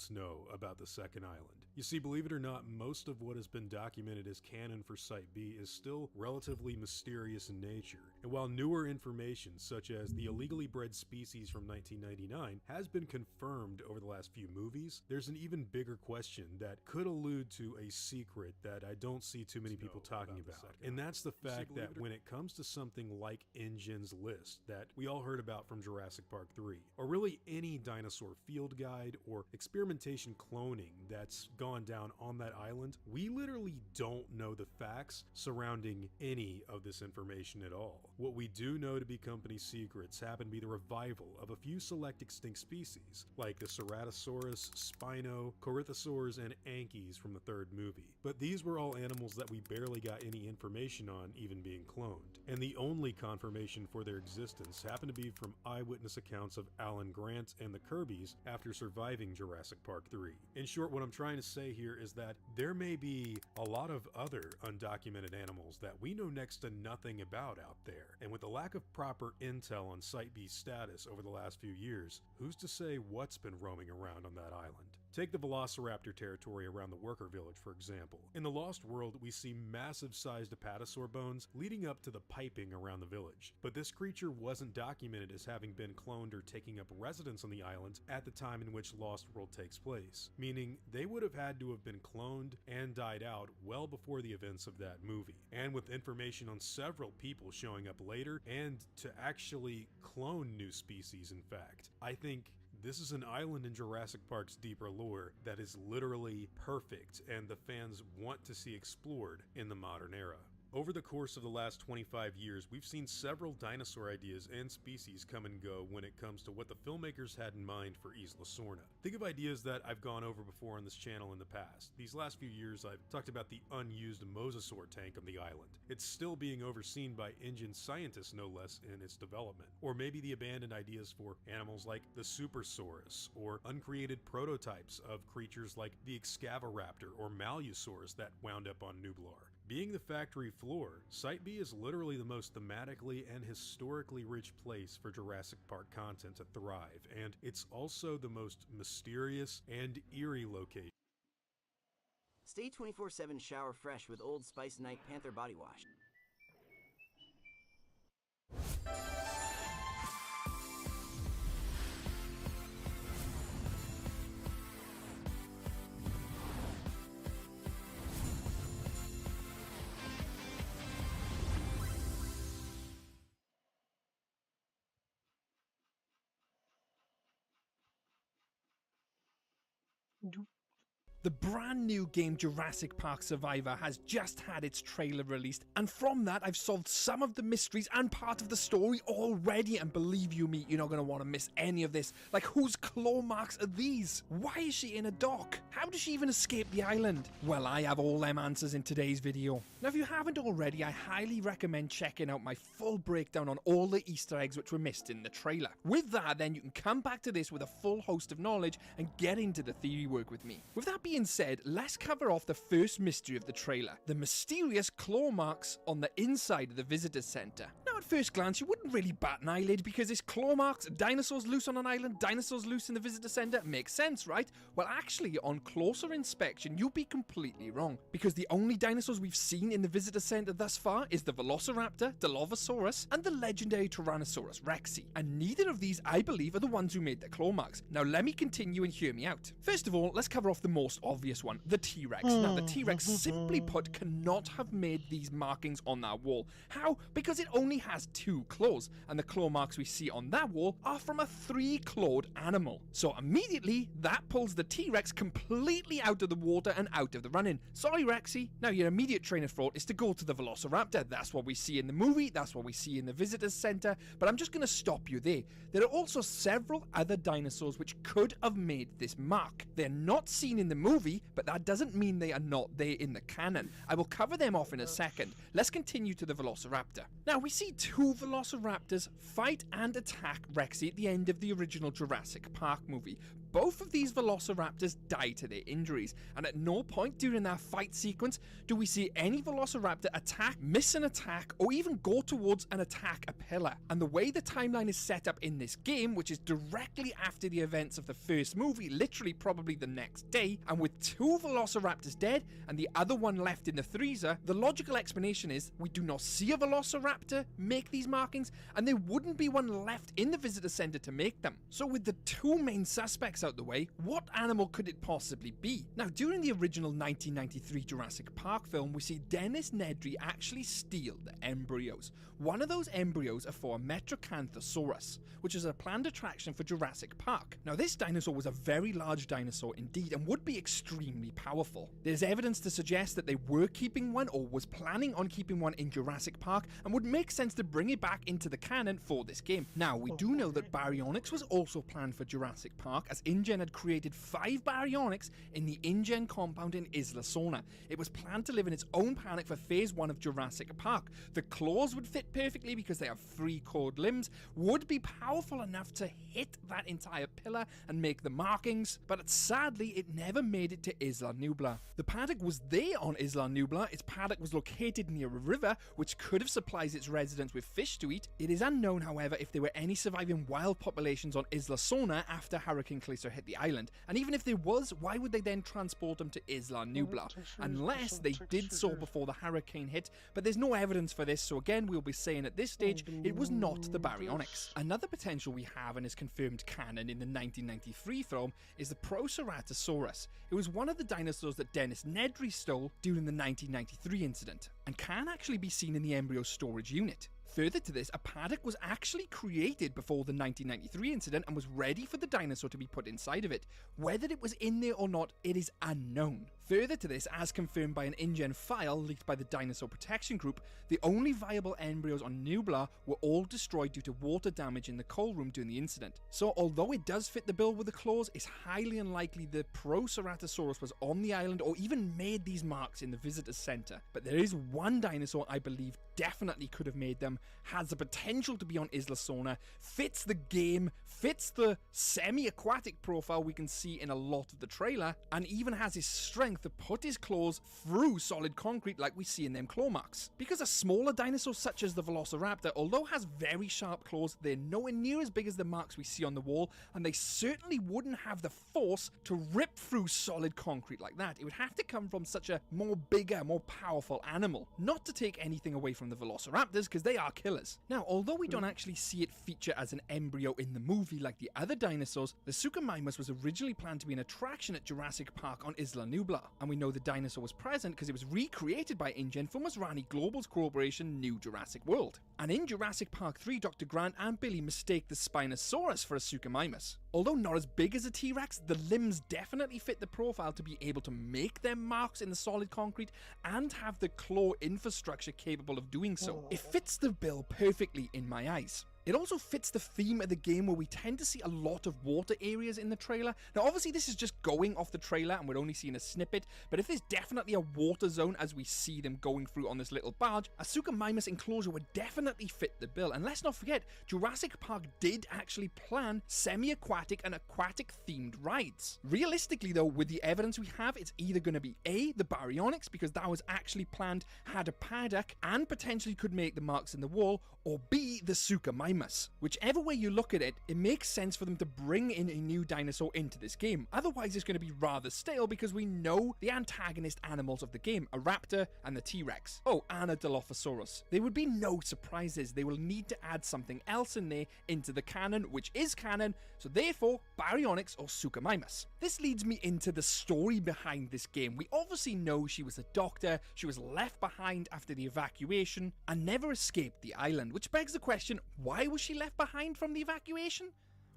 don't know about the second island. You see, believe it or not, most of what has been documented as canon for Site B is still relatively mysterious in nature, and while newer information such as the illegally bred species from 1999 has been confirmed over the last few movies, there's an even bigger question that could allude to a secret that I don't see too many people talking about, and that's the fact that when it comes to something like InGen's list that we all heard about from Jurassic Park 3, or really any dinosaur field guide or experimentation cloning that's gone down on that island, we literally don't know the facts surrounding any of this information at all. What we do know to be company secrets happen to be the revival of a few select extinct species, like the Ceratosaurus, Spino, Corythosaurs, and Ankies from the third movie. But these were all animals that we barely got any information on even being cloned, and the only confirmation for their existence happened to be from eyewitness accounts of Alan Grant and the Kirbys after surviving Jurassic Park 3. In short, what I'm trying to say here is that there may be a lot of other undocumented animals that we know next to nothing about out there, and with the lack of proper intel on Site B's status over the last few years, who's to say what's been roaming around on that island? Take the Velociraptor territory around the worker village, for example. In the Lost World, we see massive-sized apatosaur bones leading up to the piping around the village, but this creature wasn't documented as having been cloned or taking up residence on the island at the time in which Lost World takes place, meaning they would have had to have been cloned and died out well before the events of that movie. And with information on several people showing up later and to actually clone new species, in fact, I think this is an island in Jurassic Park's deeper lore that is literally perfect and the fans want to see explored in the modern era. Over the course of the last 25 years, we've seen several dinosaur ideas and species come and go when it comes to what the filmmakers had in mind for Isla Sorna. Think of ideas that I've gone over before on this channel in the past. These last few years, I've talked about the unused mosasaur tank on the island. It's still being overseen by InGen scientists, no less, in its development. Or maybe the abandoned ideas for animals like the Supersaurus, or uncreated prototypes of creatures like the Excavaraptor or Malusaurus that wound up on Nublar. Being the factory floor, Site B is literally the most thematically and historically rich place for Jurassic Park content to thrive, and it's also the most mysterious and eerie location. Stay 24/7 shower fresh with Old Spice Night Panther Body Wash. The brand new game Jurassic Park Survivor has just had its trailer released, and from that I've solved some of the mysteries and part of the story already, and believe you me, you're not going to want to miss any of this. Like, whose claw marks are these? Why is she in a dock? How does she even escape the island? Well, I have all them answers in today's video. Now, if you haven't already, I highly recommend checking out my full breakdown on all the Easter eggs which were missed in the trailer. With that, then you can come back to this with a full host of knowledge and get into the theory work with me. With that being said, let's cover off the first mystery of the trailer, the mysterious claw marks on the inside of the visitor center. Now, at first glance, you wouldn't really bat an eyelid because it's claw marks, dinosaurs loose on an island, dinosaurs loose in the visitor center. Makes sense, right? Well, actually, on closer inspection, you'd be completely wrong, because the only dinosaurs we've seen in the visitor center thus far is the Velociraptor, Dilophosaurus, and the legendary Tyrannosaurus Rexy, and neither of these, I believe, are the ones who made the claw marks. Now, let me continue and hear me out. First of all, let's cover off the most obvious one, the T-Rex. Now, the T-Rex, simply put, cannot have made these markings on that wall. How? Because it only has 2 claws, and the claw marks we see on that wall are from a 3-clawed animal. So immediately, that pulls the T-Rex completely out of the water and out of the running. Sorry, Rexy. Now, your immediate train of thought is to go to the Velociraptor. That's what we see in the movie, that's what we see in the visitors center, but I'm just going to stop you there. There are also several other dinosaurs which could have made this mark. They're not seen in the movie, but that doesn't mean they are not there in the canon. I will cover them off in a second. Let's continue to the Velociraptor. Now, we see 2 Velociraptors fight and attack Rexy at the end of the original Jurassic Park movie. both of these velociraptors die to their injuries, and at no point during that fight sequence do we see any velociraptor attack, miss an attack, or even go towards and attack a pillar. And the way the timeline is set up in this game, which is directly after the events of the first movie, literally probably the next day, and with 2 velociraptors dead and the other one left in the freezer, the logical explanation is we do not see a velociraptor make these markings, and there wouldn't be one left in the visitor center to make them. So with the 2 main suspects out the way, what animal could it possibly be? Now, during the original 1993 Jurassic Park film, we see Dennis Nedry actually steal the embryos. One of those embryos are for a Metrocanthosaurus, which is a planned attraction for Jurassic Park. Now, this dinosaur was a very large dinosaur indeed and would be extremely powerful. There's evidence to suggest that they were keeping one or was planning on keeping one in Jurassic Park, and would make sense to bring it back into the canon for this game. Now, we do know that baryonyx was also planned for Jurassic Park, as InGen had created 5 baryonyx in the InGen compound in Isla Sorna. It was planned to live in its own planet for phase 1 of Jurassic Park. The claws would fit perfectly because they have 3 cord limbs, would be powerful enough to hit that entire pillar and make the markings, but sadly it never made it to Isla Nublar. The paddock was there on Isla Nublar. Its paddock was located near a river, which could have supplied its residents with fish to eat. It is unknown, however, if there were any surviving wild populations on Isla Sorna after Hurricane Callisto hit the island, and even if there was, why would they then transport them to Isla Nublar? Unless they did so before the hurricane hit, but there's no evidence for this, so again we'll be saying at this stage it was not the baryonyx. Another potential we have and is confirmed canon in the 1993 film is the Proceratosaurus. It was one of the dinosaurs that Dennis Nedry stole during the 1993 incident, and can actually be seen in the embryo storage unit. Further to this, a paddock was actually created before the 1993 incident and was ready for the dinosaur to be put inside of it. Whether it was in there or not, it is unknown. Further to this, as confirmed by an InGen file leaked by the Dinosaur Protection Group, the only viable embryos on Nublar were all destroyed due to water damage in the cold room during the incident. So although it does fit the bill with the claws, it's highly unlikely the Proceratosaurus was on the island or even made these marks in the visitor center. But there is one dinosaur I believe definitely could have made them, has the potential to be on Isla Sorna, fits the game, fits the semi-aquatic profile we can see in a lot of the trailer, and even has his strength to put his claws through solid concrete like we see in them claw marks. Because a smaller dinosaur such as the Velociraptor, although has very sharp claws, they're nowhere near as big as the marks we see on the wall, and they certainly wouldn't have the force to rip through solid concrete like that. It would have to come from such a more bigger, more powerful animal. Not to take anything away from the Velociraptors, because they are killers. Now, although we don't actually see it feature as an embryo in the movie like the other dinosaurs, the Suchomimus was originally planned to be an attraction at Jurassic Park on Isla Nublar, and we know the dinosaur was present because it was recreated by InGen for Masrani Global's corporation New Jurassic World. And in Jurassic Park 3, Dr. Grant and Billy mistake the Spinosaurus for a Suchomimus. Although not as big as a T-Rex, the limbs definitely fit the profile to be able to make them marks in the solid concrete and have the claw infrastructure capable of doing so. It fits the bill perfectly in my eyes. It also fits the theme of the game where we tend to see a lot of water areas in the trailer. Now obviously this is just going off the trailer and we're only seeing a snippet, but if there's definitely a water zone as we see them going through on this little barge, a Suchomimus enclosure would definitely fit the bill. And let's not forget, Jurassic Park did actually plan semi-aquatic and aquatic themed rides. Realistically though, with the evidence we have, it's either going to be A, the baryonyx, because that was actually planned, had a paddock, and potentially could make the marks in the wall, or B, the Suchomimus. Whichever way you look at it, it makes sense for them to bring in a new dinosaur into this game. Otherwise, it's going to be rather stale because we know the antagonist animals of the game, a raptor and the T-Rex. Oh, and a Dilophosaurus. There would be no surprises. They will need to add something else in there into the canon, which is canon, so therefore, baryonyx or Suchomimus. This leads me into the story behind this game. We obviously know she was a doctor, she was left behind after the evacuation, and never escaped the island. Which begs the question, why was she left behind from the evacuation?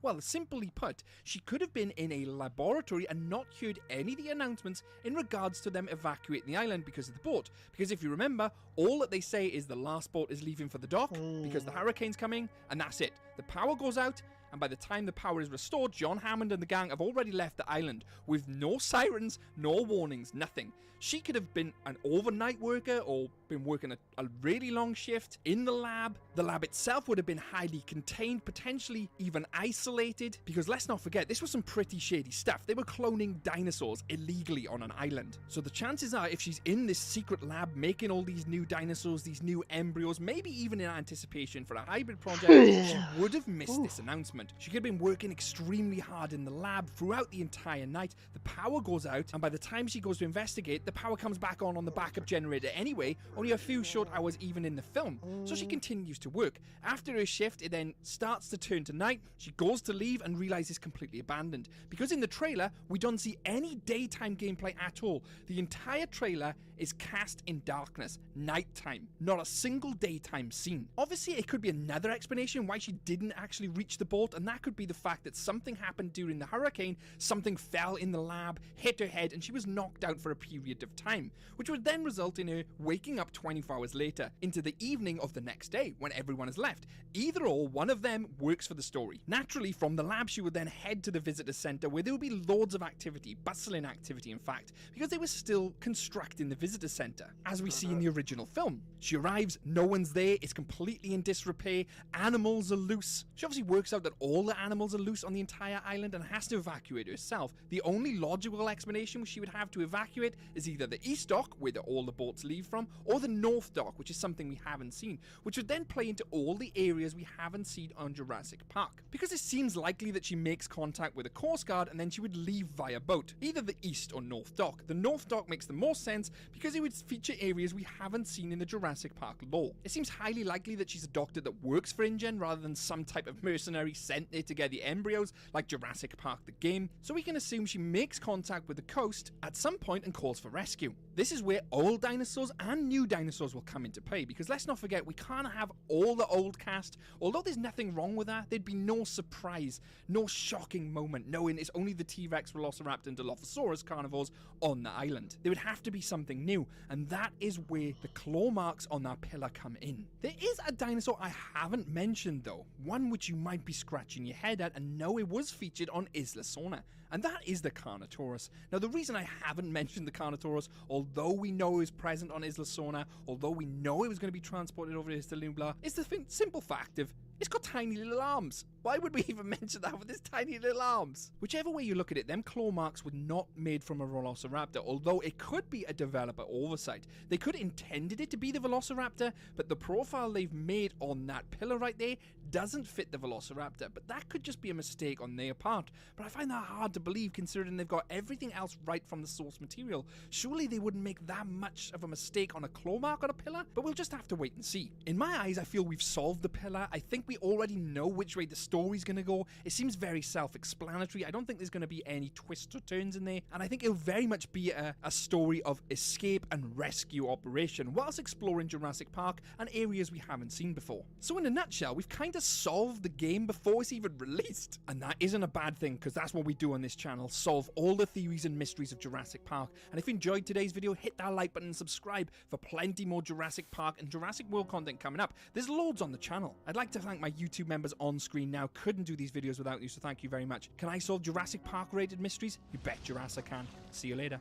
Well, simply put, she could have been in a laboratory and not heard any of the announcements in regards to them evacuating the island because of the boat. Because if you remember, all that they say is the last boat is leaving for the dock because the hurricane's coming, and that's it. The power goes out, and by the time the power is restored, John Hammond and the gang have already left the island with no sirens, nor warnings, nothing. She could have been an overnight worker or been working a really long shift in the lab. The lab itself would have been highly contained, potentially even isolated, because let's not forget, this was some pretty shady stuff. They were cloning dinosaurs illegally on an island. So the chances are, if she's in this secret lab making all these new dinosaurs, these new embryos, maybe even in anticipation for a hybrid project, she would have missed this announcement. She could have been working extremely hard in the lab throughout the entire night. The power goes out, and by the time she goes to investigate, the power comes back on the backup generator anyway, only a few short hours even in the film. So she continues to work. After her shift, it then starts to turn to night. She goes to leave and realizes completely abandoned. Because in the trailer, we don't see any daytime gameplay at all. The entire trailer is cast in darkness, nighttime, not a single daytime scene. Obviously, it could be another explanation why she didn't actually reach the boat, and that could be the fact that something happened during the hurricane, something fell in the lab, hit her head, and she was knocked out for a period of time, which would then result in her waking up 24 hours later, into the evening of the next day, when everyone has left. Either or, one of them works for the story. Naturally, from the lab, she would then head to the visitor center, where there would be loads of activity, bustling activity in fact, because they were still constructing the visitor center, as we see in the original film. She arrives, no one's there, it's completely in disrepair, animals are loose. She obviously works out that all the animals are loose on the entire island and has to evacuate herself. The only logical explanation she would have to evacuate is either the east dock, where all the boats leave from, or the north dock, which is something we haven't seen, which would then play into all the areas we haven't seen on Jurassic Park. Because it seems likely that she makes contact with a Coast Guard and then she would leave via boat, either the east or north dock. The north dock makes the most sense because it would feature areas we haven't seen in the Jurassic Park lore. It seems highly likely that she's a doctor that works for InGen rather than some type of mercenary sent there to get the embryos like Jurassic Park the game, so we can assume she makes contact with the coast at some point and calls for rescue. This is where old dinosaurs and new dinosaurs will come into play, because let's not forget, we can't have all the old cast. Although there's nothing wrong with that, there'd be no surprise, no shocking moment knowing it's only the T-Rex, Velociraptor and Dilophosaurus carnivores on the island. There would have to be something new, and that is where the claw marks on that pillar come in. There is a dinosaur I haven't mentioned though, one which you might be scratching your head at and know it was featured on Isla Sorna, and that is the Carnotaurus. Now the reason I haven't mentioned the Carnotaurus, although we know it was present on Isla Sorna, although we know it was going to be transported over to Isla Nublar, is the simple fact of it's got tiny little arms. Why would we even mention that with its tiny little arms? Whichever way you look at it, them claw marks were not made from a Velociraptor, although it could be a developer oversight. They could have intended it to be the Velociraptor, but the profile they've made on that pillar right there doesn't fit the Velociraptor, but that could just be a mistake on their part. But I find that hard to believe considering they've got everything else right from the source material. Surely they wouldn't make that much of a mistake on a claw mark on a pillar, but we'll just have to wait and see. In my eyes, I feel we've solved the pillar. I think we already know which way the story's going to go. It seems very self-explanatory. I don't think there's going to be any twists or turns in there, and I think it'll very much be a story of escape and rescue operation whilst exploring Jurassic Park and areas we haven't seen before. So in a nutshell, we've kind of solved the game before it's even released, and that isn't a bad thing because that's what we do on this channel, solve all the theories and mysteries of Jurassic Park. And if you enjoyed today's video, hit that like button and subscribe for plenty more Jurassic Park and Jurassic World content coming up. There's loads on the channel. I'd like to thank my YouTube members on screen now. Couldn't do these videos without you, so thank you very much. Can I solve Jurassic Park rated mysteries? You bet Jurassic can. See you later.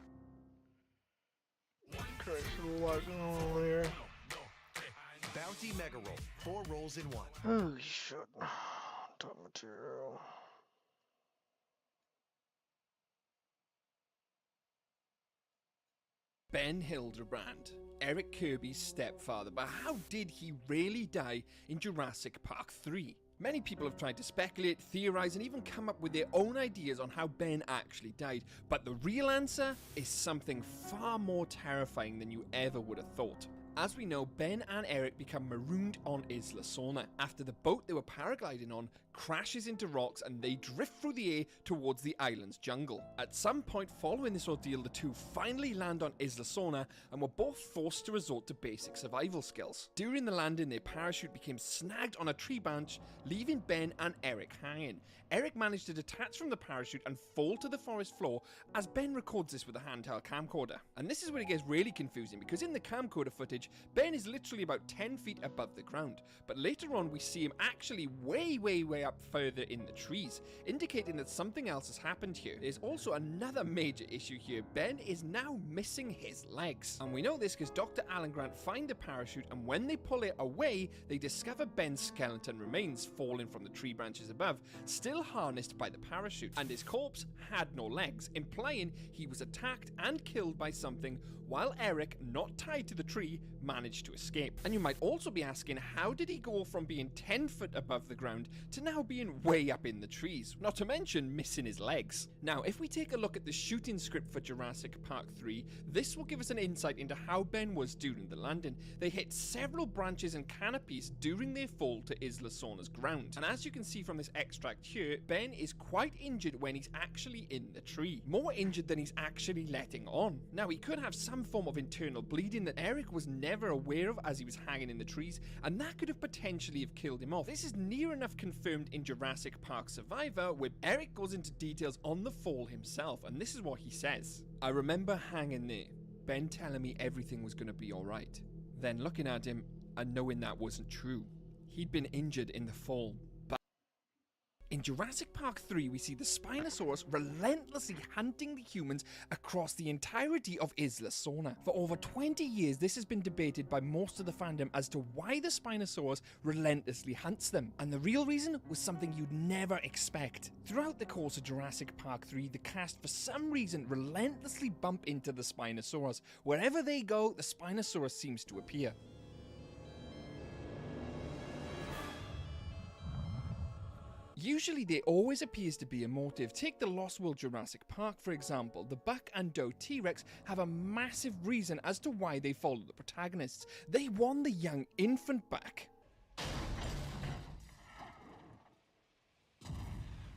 Christ, what's going on here? Bounty Mega Roll. 4 rolls in 1. Holy shit. Top material. Ben Hildebrand, Eric Kirby's stepfather, but how did he really die in Jurassic Park 3? Many people have tried to speculate, theorize, and even come up with their own ideas on how Ben actually died, but the real answer is something far more terrifying than you ever would have thought. As we know, Ben and Eric become marooned on Isla Sorna after the boat they were paragliding on crashes into rocks and they drift through the air towards the island's jungle. At some point following this ordeal, the two finally land on Isla Sorna and were both forced to resort to basic survival skills. During the landing, their parachute became snagged on a tree branch, leaving Ben and Eric hanging. Eric managed to detach from the parachute and fall to the forest floor as Ben records this with a handheld camcorder. And this is where it gets really confusing because in the camcorder footage, footage, Ben is literally about 10 feet above the ground, but later on we see him actually way up further in the trees, indicating that something else has happened here. There's also another major issue here. Ben is now missing his legs, and we know this because Dr. Alan Grant find a parachute, and when they pull it away, they discover Ben's skeleton remains falling from the tree branches above, still harnessed by the parachute, and his corpse had no legs, implying he was attacked and killed by something, while Eric, not tied to the tree, managed to escape. And you might also be asking, how did he go from being 10 foot above the ground to now being way up in the trees, not to mention missing his legs? Now, if we take a look at the shooting script for Jurassic Park 3, this will give us an insight into how Ben was during the landing. They hit several branches and canopies during their fall to Isla Sorna's ground, and as you can see from this extract here, Ben is quite injured when he's actually in the tree, more injured than he's actually letting on. Now, he could have some form of internal bleeding that Eric was never aware of as he was hanging in the trees, and that could have potentially have killed him off. This is near enough confirmed in Jurassic Park Survivor, where Eric goes into details on the fall himself, and this is what he says. "I remember hanging there, Ben telling me everything was going to be alright, then looking at him and knowing that wasn't true. He'd been injured in the fall." In Jurassic Park 3, we see the Spinosaurus relentlessly hunting the humans across the entirety of Isla Sorna. For over 20 years, this has been debated by most of the fandom as to why the Spinosaurus relentlessly hunts them, and the real reason was something you'd never expect. Throughout the course of Jurassic Park 3, the cast for some reason relentlessly bump into the Spinosaurus. Wherever they go, the Spinosaurus seems to appear. Usually there always appears to be a motive. Take the Lost World Jurassic Park for example. The buck and doe T-Rex have a massive reason as to why they follow the protagonists. They want the young infant back.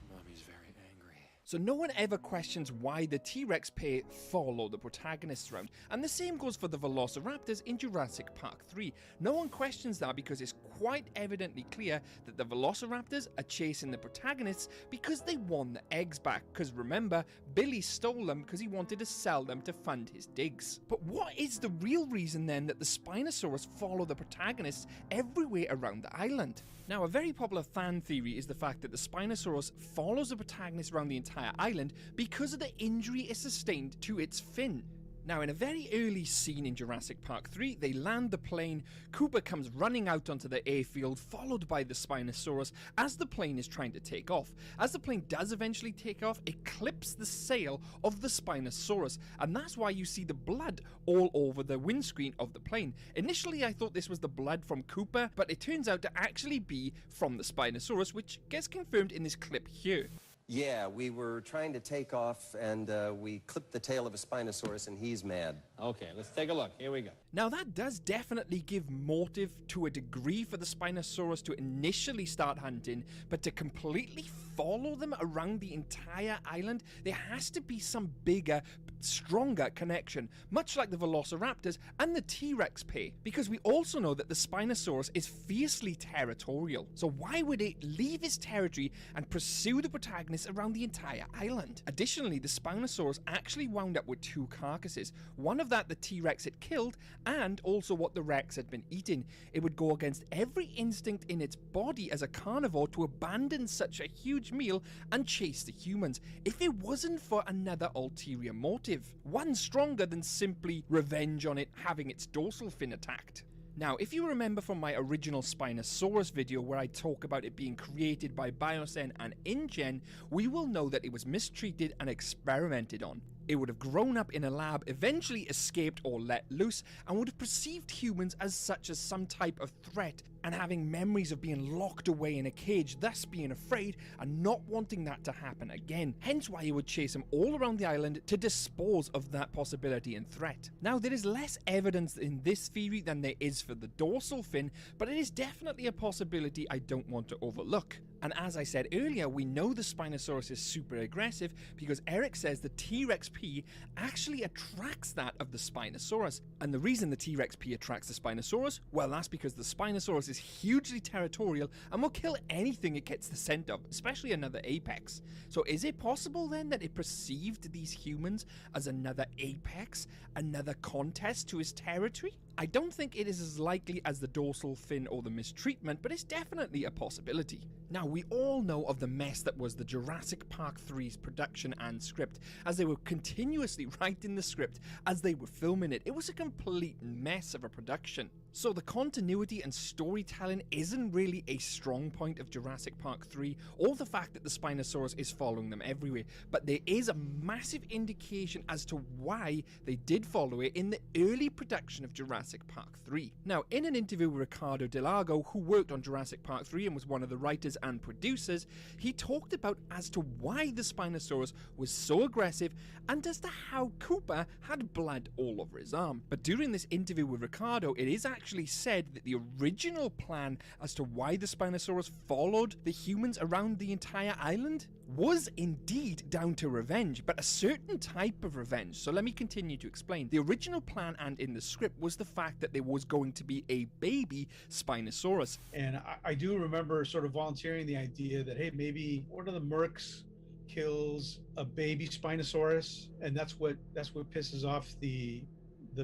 Mommy's very angry. So no one ever questions why the T-Rex pair follow the protagonists around, and the same goes for the Velociraptors in Jurassic Park 3. No one questions that because it's quite evidently clear that the Velociraptors are chasing the protagonists because they want the eggs back, because remember, Billy stole them because he wanted to sell them to fund his digs. But what is the real reason then that the Spinosaurus follow the protagonists everywhere around the island? Now, a very popular fan theory is the fact that the Spinosaurus follows the protagonist around the entire island because of the injury it sustained to its fin. Now, in a very early scene in Jurassic Park 3, they land the plane, Cooper comes running out onto the airfield, followed by the Spinosaurus as the plane is trying to take off. As the plane does eventually take off, it clips the sail of the Spinosaurus, and that's why you see the blood all over the windscreen of the plane. Initially, I thought this was the blood from Cooper, but it turns out to actually be from the Spinosaurus, which gets confirmed in this clip here. Yeah, we were trying to take off, and we clipped the tail of a Spinosaurus, and he's mad. Okay, let's take a look. Here we go. Now that does definitely give motive to a degree for the Spinosaurus to initially start hunting, but to completely follow them around the entire island, there has to be some bigger, stronger connection, much like the Velociraptors and the T-Rex pair, because we also know that the Spinosaurus is fiercely territorial. So why would it leave its territory and pursue the protagonist around the entire island? Additionally, the Spinosaurus actually wound up with two carcasses, one of that the T-Rex had killed, and also what the Rex had been eating. It would go against every instinct in its body as a carnivore to abandon such a huge meal and chase the humans, if it wasn't for another ulterior motive, one stronger than simply revenge on it having its dorsal fin attacked. Now, if you remember from my original Spinosaurus video where I talk about it being created by Biocen and InGen, we will know that it was mistreated and experimented on. It would have grown up in a lab, eventually escaped or let loose, and would have perceived humans as such as some type of threat, and having memories of being locked away in a cage, thus being afraid and not wanting that to happen again. Hence why he would chase them all around the island to dispose of that possibility and threat. Now, there is less evidence in this theory than there is for the dorsal fin, but it is definitely a possibility I don't want to overlook. And as I said earlier, we know the Spinosaurus is super aggressive because Eric says the T-Rex P actually attracts that of the Spinosaurus. And the reason the T-Rex P attracts the Spinosaurus, well, that's because the Spinosaurus is hugely territorial and will kill anything it gets the scent of, especially another apex. So is it possible then that it perceived these humans as another apex, another contest to his territory? I don't think it is as likely as the dorsal fin or the mistreatment, but it's definitely a possibility. Now, we all know of the mess that was the Jurassic Park 3's production and script, as they were continuously writing the script as they were filming it. It was a complete mess of a production. So the continuity and storytelling isn't really a strong point of Jurassic Park 3, or the fact that the Spinosaurus is following them everywhere, but there is a massive indication as to why they did follow it in the early production of Jurassic Park 3. Now, in an interview with Ricardo Delago, who worked on Jurassic Park 3 and was one of the writers and producers, he talked about as to why the Spinosaurus was so aggressive and as to how Cooper had blood all over his arm. But during this interview with Ricardo, it is actually said that the original plan as to why the Spinosaurus followed the humans around the entire island was indeed down to revenge, but a certain type of revenge. So let me continue to explain. The original plan and in the script was the fact that there was going to be a baby Spinosaurus. And I do remember sort of volunteering the idea that, hey, maybe one of the Mercs kills a baby Spinosaurus, and that's what pisses off the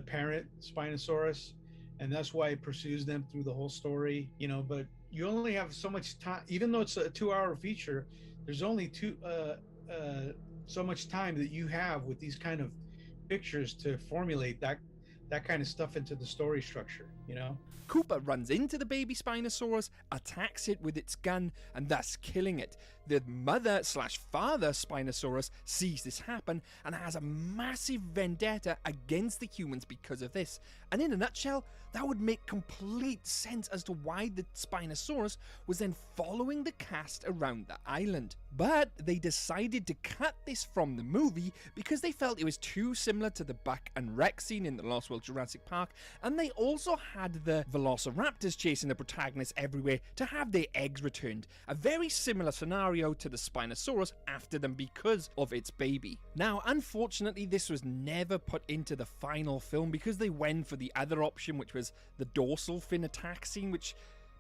parent Spinosaurus, and that's why it pursues them through the whole story, you know. But you only have so much time, even though it's a 2-hour feature. There's only so much time that you have with these kind of pictures to formulate that kind of stuff into the story structure, you know? Cooper runs into the baby Spinosaurus, attacks it with its gun, and thus killing it. The mother/father Spinosaurus sees this happen and has a massive vendetta against the humans because of this. And in a nutshell, that would make complete sense as to why the Spinosaurus was then following the cast around the island. But they decided to cut this from the movie because they felt it was too similar to the Buck and Rex scene in the Lost World Jurassic Park, and they also had the Velociraptors chasing the protagonist everywhere to have their eggs returned. A very similar scenario to the Spinosaurus after them because of its baby. Now, unfortunately, this was never put into the final film because they went for the other option, which was the dorsal fin attack scene, which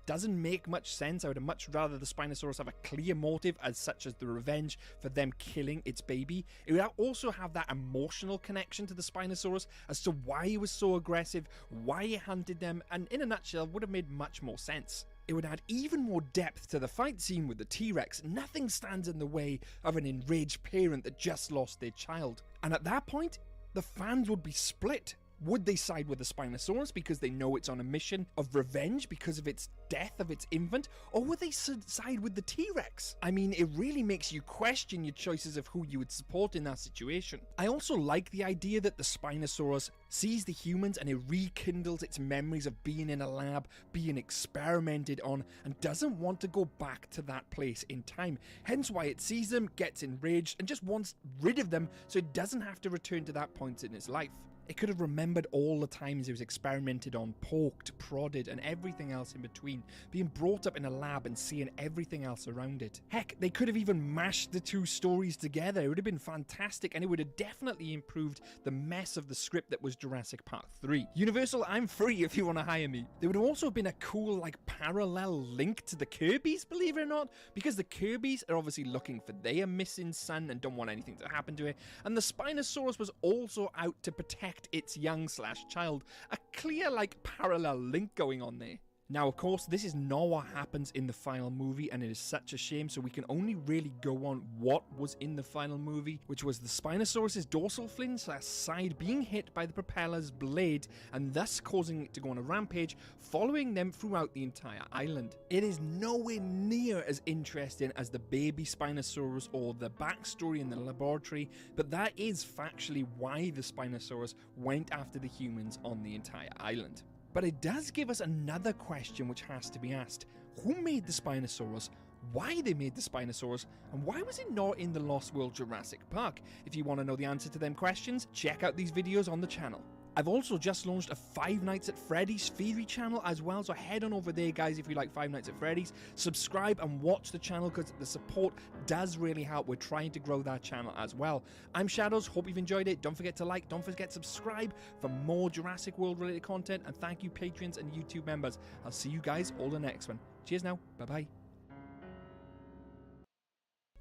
doesn't make much sense. I would have much rather the Spinosaurus have a clear motive, as such as the revenge for them killing its baby. It would also have that emotional connection to the Spinosaurus as to why he was so aggressive, why he hunted them, and in a nutshell, would have made much more sense. It would add even more depth to the fight scene with the T-Rex. Nothing stands in the way of an enraged parent that just lost their child. And at that point, the fans would be split. Would they side with the Spinosaurus because they know it's on a mission of revenge because of its death of its infant, or would they side with the T-Rex? I mean, it really makes you question your choices of who you would support in that situation. I also like the idea that the Spinosaurus sees the humans and it rekindles its memories of being in a lab, being experimented on, and doesn't want to go back to that place in time. Hence why it sees them, gets enraged, and just wants rid of them so it doesn't have to return to that point in its life. It could have remembered all the times it was experimented on, poked, prodded, and everything else in between, being brought up in a lab and seeing everything else around it. Heck, they could have even mashed the two stories together. It would have been fantastic, and it would have definitely improved the mess of the script that was Jurassic Park 3. Universal, I'm free if you want to hire me. There would have also been a cool, parallel link to the Kirbys, believe it or not, because the Kirbys are obviously looking for their missing son and don't want anything to happen to it, and the Spinosaurus was also out to protect its young/child. A clear parallel link going on there. Now, of course, this is not what happens in the final movie, and it is such a shame, so we can only really go on what was in the final movie, which was the Spinosaurus' dorsal fin/side being hit by the propeller's blade, and thus causing it to go on a rampage, following them throughout the entire island. It is nowhere near as interesting as the baby Spinosaurus or the backstory in the laboratory, but that is factually why the Spinosaurus went after the humans on the entire island. But it does give us another question which has to be asked. Who made the Spinosaurus? Why they made the Spinosaurus? And why was it not in the Lost World Jurassic Park? If you want to know the answer to them questions, check out these videos on the channel. I've also just launched a Five Nights at Freddy's theory channel as well, so head on over there, guys, if you like Five Nights at Freddy's. Subscribe and watch the channel because the support does really help. We're trying to grow that channel as well. I'm Shadows, hope you've enjoyed it. Don't forget to like, don't forget to subscribe for more Jurassic World related content, and thank you patrons and YouTube members. I'll see you guys all in the next one. Cheers now, bye-bye.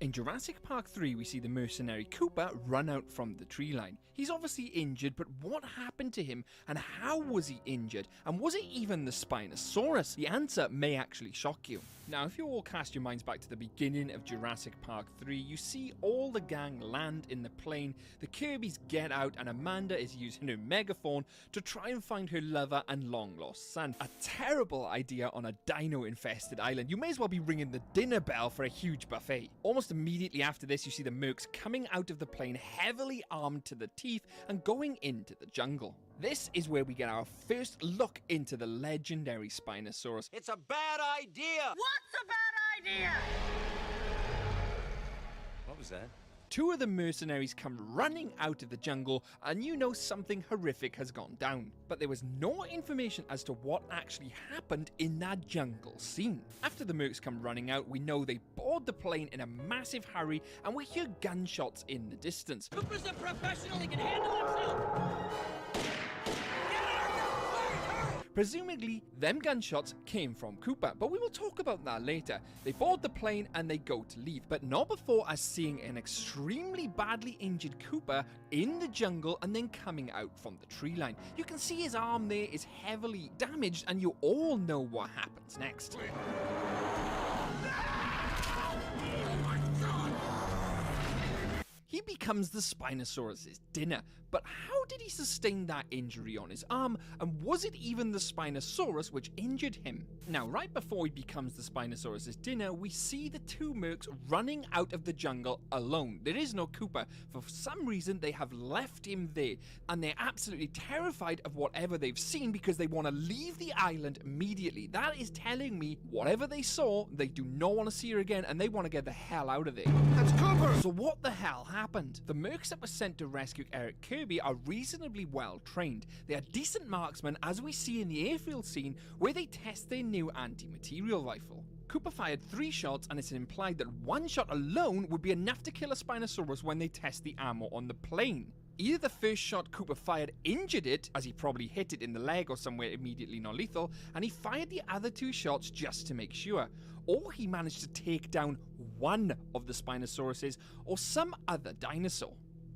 In Jurassic Park 3, we see the mercenary Cooper run out from the tree line. He's obviously injured, but what happened to him and how was he injured? And was it even the Spinosaurus? The answer may actually shock you. Now, if you all cast your minds back to the beginning of Jurassic Park 3, you see all the gang land in the plane, the Kirbys get out, and Amanda is using her megaphone to try and find her lover and long-lost son. A terrible idea on a dino-infested island. You may as well be ringing the dinner bell for a huge buffet. Almost immediately after this, you see the mercs coming out of the plane heavily armed to the teeth and going into the jungle. This is where we get our first look into the legendary Spinosaurus. It's a bad idea! What's a bad idea? What was that? Two of the mercenaries come running out of the jungle and you know something horrific has gone down. But there was no information as to what actually happened in that jungle scene. After the mercs come running out, we know they board the plane in a massive hurry and we hear gunshots in the distance. Cooper's a professional, he can handle himself. Presumably, them gunshots came from Cooper, but we will talk about that later. They board the plane and they go to leave, but not before us seeing an extremely badly injured Cooper in the jungle and then coming out from the tree line. You can see his arm there is heavily damaged and you all know what happens next. He becomes the Spinosaurus' dinner, but how did he sustain that injury on his arm, and was it even the Spinosaurus which injured him? Now, right before he becomes the Spinosaurus' dinner, we see the two mercs running out of the jungle alone. There is no Cooper. For some reason, they have left him there, and they're absolutely terrified of whatever they've seen because they want to leave the island immediately. That is telling me whatever they saw, they do not want to see her again, and they want to get the hell out of there. That's Cooper! So what the hell happened? The mercs that were sent to rescue Eric Kirby are reasonably well trained. They are decent marksmen, as we see in the airfield scene where they test their new anti-material rifle. Cooper fired 3 shots, and it's implied that 1 shot alone would be enough to kill a Spinosaurus when they test the ammo on the plane. Either the first shot Cooper fired injured it, as he probably hit it in the leg or somewhere immediately non-lethal, and he fired the other 2 shots just to make sure, or he managed to take down one of the Spinosauruses or some other dinosaur.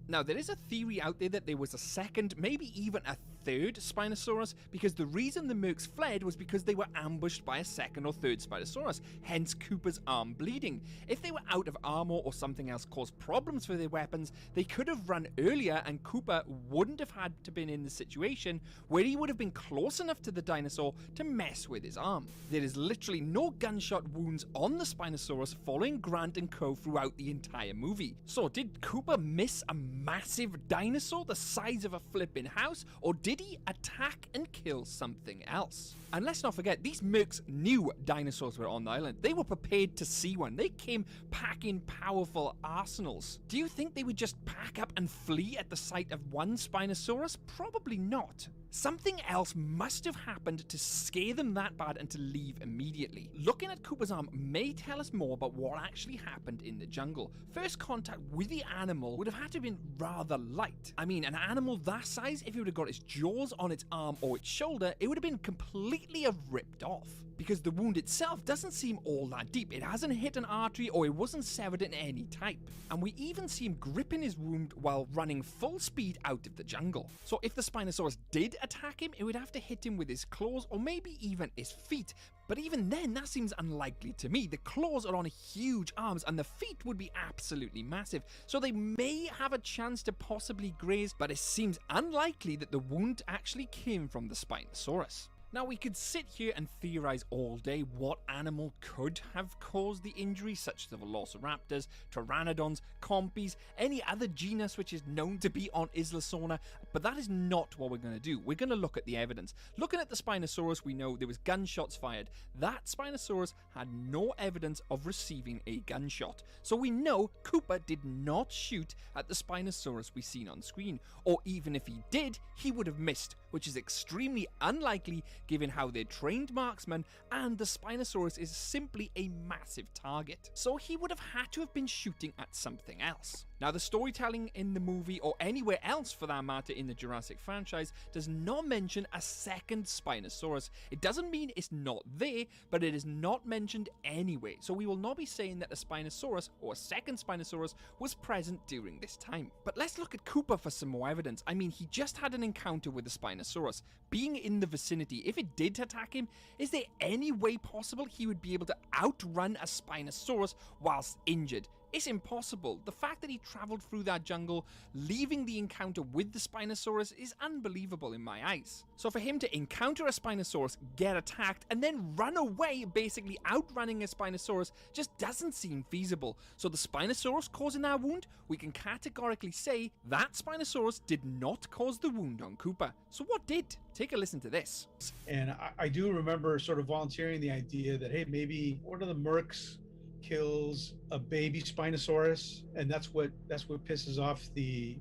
Now, there is a theory out there that there was a second, maybe even a third Spinosaurus, because the reason the mercs fled was because they were ambushed by a second or third Spinosaurus, hence Cooper's arm bleeding. If they were out of armor or something else caused problems for their weapons, they could have run earlier and Cooper wouldn't have had to been in the situation where he would have been close enough to the dinosaur to mess with his arm. There is literally no gunshot wounds on the Spinosaurus following Grant and co throughout the entire movie. So did Cooper miss a massive dinosaur the size of a flipping house, or did he attack and kill something else? And let's not forget, these mercs knew dinosaurs were on the island. They were prepared to see one. They came packing powerful arsenals. Do you think they would just pack up and flee at the sight of one Spinosaurus? Probably not. Something else must have happened to scare them that bad and to leave immediately. Looking at Cooper's arm may tell us more about what actually happened in the jungle. First contact with the animal would have had to have been rather light. I mean, an animal that size, if it would have got its jaws on its arm or its shoulder, it would have been completely ripped off. Because the wound itself doesn't seem all that deep. It hasn't hit an artery or it wasn't severed in any type. And we even see him gripping his wound while running full speed out of the jungle. So if the Spinosaurus did attack him, it would have to hit him with his claws or maybe even his feet. But even then, that seems unlikely to me. The claws are on huge arms and the feet would be absolutely massive. So they may have a chance to possibly graze, but it seems unlikely that the wound actually came from the Spinosaurus. Now, we could sit here and theorize all day what animal could have caused the injury, such as the Velociraptors, Pteranodons, Compies, any other genus which is known to be on Isla Sorna, but that is not what we're going to do. We're going to look at the evidence. Looking at the Spinosaurus, we know there was gunshots fired. That Spinosaurus had no evidence of receiving a gunshot. So we know Cooper did not shoot at the Spinosaurus we seen on screen, or even if he did, he would have missed, which is extremely unlikely given how they're trained marksmen and the Spinosaurus is simply a massive target. So he would have had to have been shooting at something else. Now, the storytelling in the movie, or anywhere else for that matter in the Jurassic franchise, does not mention a second Spinosaurus. It doesn't mean it's not there, but it is not mentioned anyway. So we will not be saying that a Spinosaurus, or a second Spinosaurus, was present during this time. But let's look at Cooper for some more evidence. I mean, he just had an encounter with a Spinosaurus. Being in the vicinity, if it did attack him, is there any way possible he would be able to outrun a Spinosaurus whilst injured? It's impossible. The fact that he travelled through that jungle, leaving the encounter with the Spinosaurus, is unbelievable in my eyes. So for him to encounter a Spinosaurus, get attacked, and then run away, basically outrunning a Spinosaurus, just doesn't seem feasible. So the Spinosaurus causing that wound, we can categorically say that Spinosaurus did not cause the wound on Cooper. So what did? Take a listen to this. And I do remember sort of volunteering the idea that, hey, maybe one of the mercs kills a baby Spinosaurus, and that's what pisses off the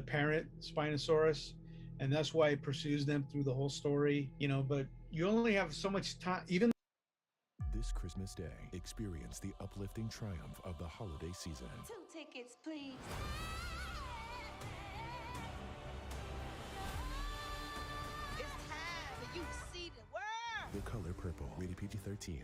parent Spinosaurus, and that's why it pursues them through the whole story, you know. But you only have so much time. Even this Christmas Day, experience the uplifting triumph of the holiday season. 2 tickets, please. It's time for you to see the world. The Color Purple, rated PG-13.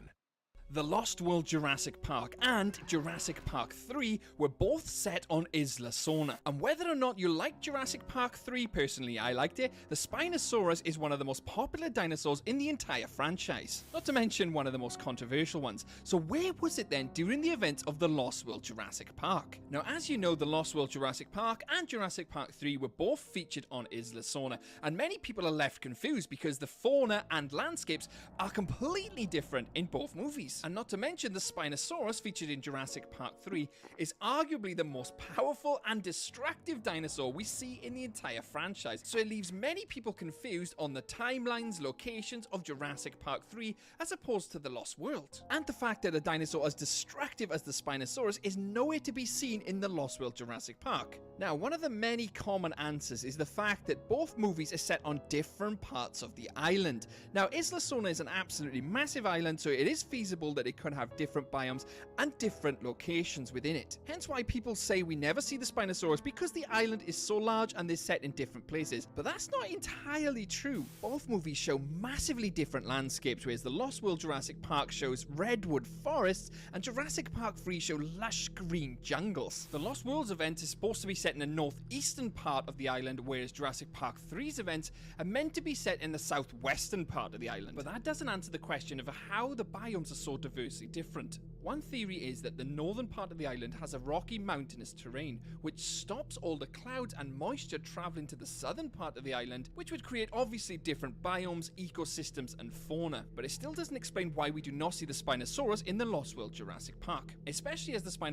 The Lost World Jurassic Park and Jurassic Park 3 were both set on Isla Sorna. And whether or not you like Jurassic Park 3, personally I liked it, the Spinosaurus is one of the most popular dinosaurs in the entire franchise. Not to mention one of the most controversial ones. So where was it then during the events of the Lost World Jurassic Park? Now, as you know, the Lost World Jurassic Park and Jurassic Park 3 were both featured on Isla Sorna, and many people are left confused because the fauna and landscapes are completely different in both movies. And not to mention, the Spinosaurus featured in Jurassic Park 3 is arguably the most powerful and destructive dinosaur we see in the entire franchise, so it leaves many people confused on the timelines, locations of Jurassic Park 3 as opposed to the Lost World. And the fact that a dinosaur as destructive as the Spinosaurus is nowhere to be seen in the Lost World Jurassic Park. Now, one of the many common answers is the fact that both movies are set on different parts of the island. Now, Isla Sorna is an absolutely massive island, so it is feasible that it could have different biomes and different locations within it. Hence why people say we never see the Spinosaurus, because the island is so large and they're set in different places. But that's not entirely true. Both movies show massively different landscapes, whereas the Lost World Jurassic Park shows redwood forests and Jurassic Park 3 show lush green jungles. The Lost World's event is supposed to be set in the northeastern part of the island, whereas Jurassic Park 3's events are meant to be set in the southwestern part of the island. But that doesn't answer the question of how the biomes are so diversely different. One theory is that the northern part of the island has a rocky mountainous terrain, which stops all the clouds and moisture traveling to the southern part of the island, which would create obviously different biomes, ecosystems, and fauna. But it still doesn't explain why we do not see the Spinosaurus in the Lost World Jurassic Park, especially as the Spinosaurus